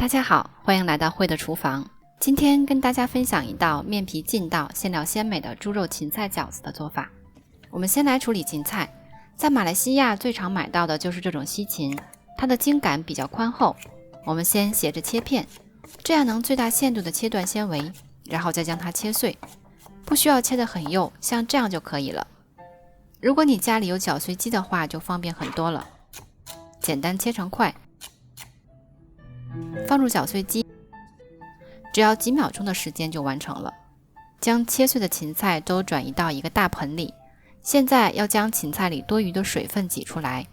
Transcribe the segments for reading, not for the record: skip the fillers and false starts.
家好，欢迎来到慧的厨房。今天跟大家分享一道面皮劲道、馅料鲜美的猪肉芹菜饺子的做法。我们先来处理芹菜，在马来西亚最常买到的就是这种西芹，它的茎秆比较宽厚。我们先斜着切片，这样能最大限度的切断纤维，然后再将它切碎，不需要切得很幼，像这样就可以了。如果你家里有搅碎机的话，就方便很多了。简单切成块，放入搅碎机，只要几秒钟的时间就完成了。将切碎的芹菜都转移到一个大盆里，现在要将芹菜里多余的水分挤出来。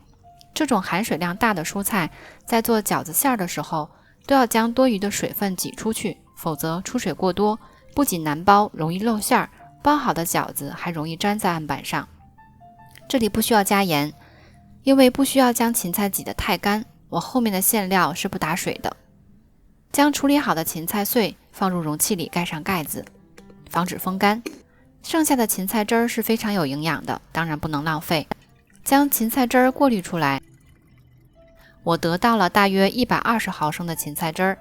这种含水量大的蔬菜，在做饺子馅的时候，都要将多余的水分挤出去，否则出水过多，不仅难包，容易漏馅儿，包好的饺子还容易粘在案板上。这里不需要加盐，因为不需要将芹菜挤得太干，我后面的馅料是不打水的。将处理好的芹菜碎放入容器里，盖上盖子，防止风干。剩下的芹菜汁儿是非常有营养的，当然不能浪费。将芹菜汁儿过滤出来，我得到了大约120毫升的芹菜汁儿，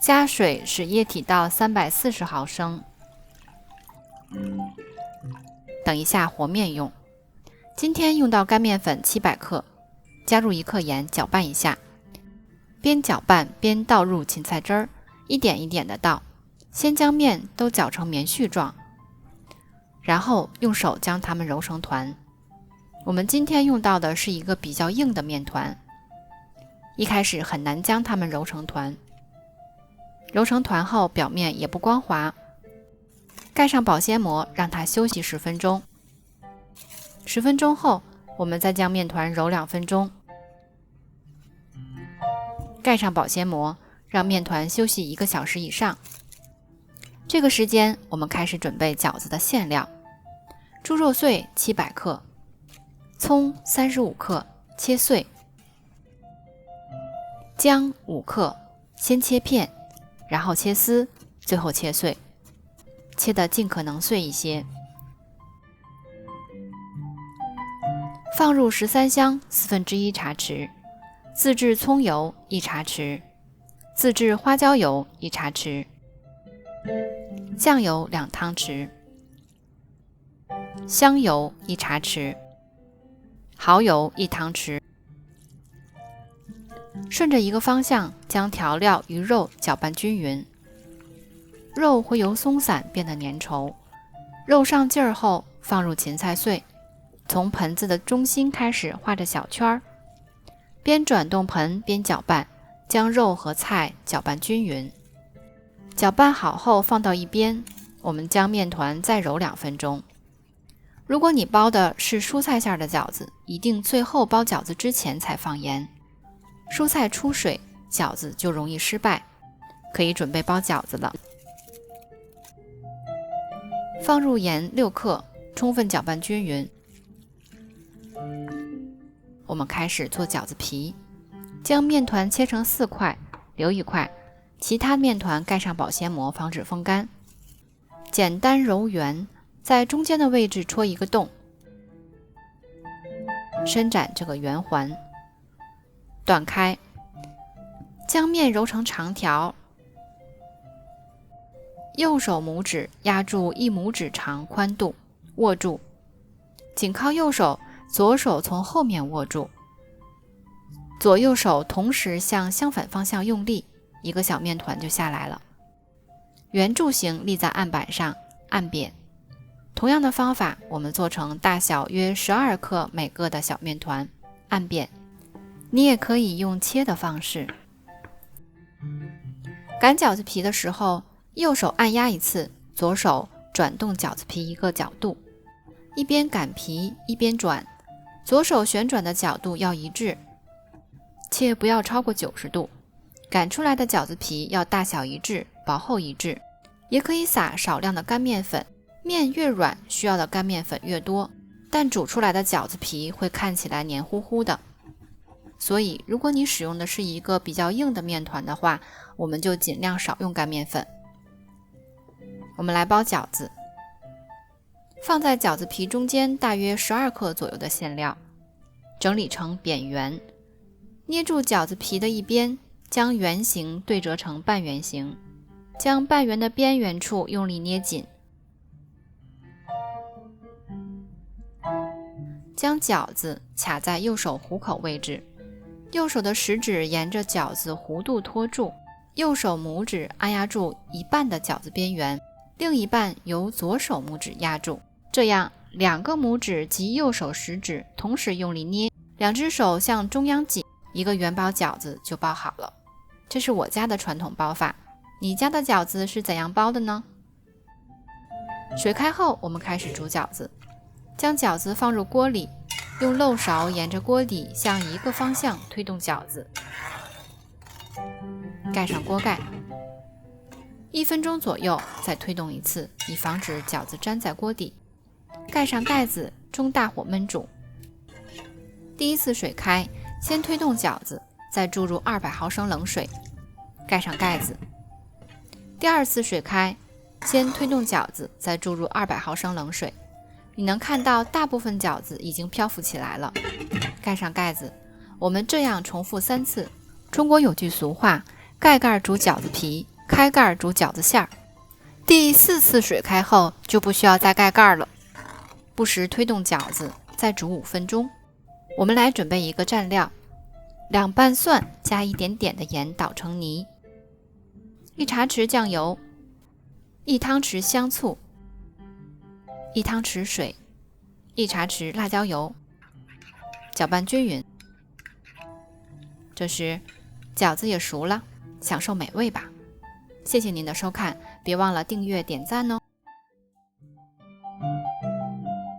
加水使液体到340毫升。等一下和面用。今天用到干面粉700克，加入1克盐，搅拌一下。边搅拌边倒入芹菜汁儿，一点一点的倒，先将面都搅成棉絮状，然后用手将它们揉成团。我们今天用到的是一个比较硬的面团，一开始很难将它们揉成团。揉成团后表面也不光滑，盖上保鲜膜让它休息10分钟。10分钟后，我们再将面团揉2分钟，盖上保鲜膜，让面团休息1个小时以上。这个时间，我们开始准备饺子的馅料。猪肉碎700克，葱35克，切碎；姜5克，先切片，然后切丝，最后切碎，切得尽可能碎一些。放入13香1/4茶匙，自制葱油1茶匙，自制花椒油1茶匙，酱油2汤匙，香油1茶匙，蚝油1汤匙。顺着一个方向将调料与肉搅拌均匀，肉会由松散变得粘稠。肉上劲儿后，放入芹菜碎，从盆子的中心开始画着小圈儿，边转动盆边搅拌，将肉和菜搅拌均匀。搅拌好后放到一边，我们将面团再揉2分钟。如果你包的是蔬菜馅的饺子，一定最后包饺子之前才放盐。蔬菜出水，饺子就容易失败，可以准备包饺子了。放入盐6克，充分搅拌均匀。我们开始做饺子皮，将面团切成4块，留1块，其他面团盖上保鲜膜，防止风干。简单揉圆，在中间的位置戳一个洞，伸展这个圆环，断开，将面揉成长条，右手拇指压住1拇指长宽度，握住，紧靠右手，左手从后面握住，左右手同时向相反方向用力，一个小面团就下来了。圆柱形立在案板上，按扁。同样的方法，我们做成大小约12克每个的小面团，按扁。你也可以用切的方式。擀饺子皮的时候，右手按压一次，左手转动饺子皮一个角度，一边擀皮一边转，左手旋转的角度要一致，切不要超过90度。擀出来的饺子皮要大小一致，薄厚一致。也可以撒少量的干面粉，面越软，需要的干面粉越多，但煮出来的饺子皮会看起来黏糊糊的。所以如果你使用的是一个比较硬的面团的话，我们就尽量少用干面粉。我们来包饺子，放在饺子皮中间大约12克左右的馅料，整理成扁圆，捏住饺子皮的一边，将圆形对折成半圆形，将半圆的边缘处用力捏紧，将饺子卡在右手虎口位置，右手的食指沿着饺子弧度托住，右手拇指按压住一半的饺子边缘，另一半由左手拇指压住，这样2个拇指及右手食指同时用力捏，2只手向中央挤，一个元宝饺子就包好了。这是我家的传统包法，你家的饺子是怎样包的呢？水开后，我们开始煮饺子，将饺子放入锅里，用漏勺沿着锅底向一个方向推动饺子，盖上锅盖，1分钟左右再推动一次，以防止饺子粘在锅底。盖上盖子，中大火焖煮。第一次水开，先推动饺子，再注入200毫升冷水，盖上盖子。第二次水开，先推动饺子，再注入200毫升冷水。你能看到大部分饺子已经漂浮起来了，盖上盖子。我们这样重复3次。中国有句俗话，盖盖煮饺子皮，开盖煮饺子馅儿。第4次水开后就不需要再盖盖了，不时推动饺子，再煮5分钟。我们来准备一个蘸料，2瓣蒜加一点点的盐捣成泥，1茶匙酱油，1汤匙香醋，1汤匙水，1茶匙辣椒油，搅拌均匀。这时饺子也熟了，享受美味吧。谢谢您的收看，别忘了订阅点赞哦。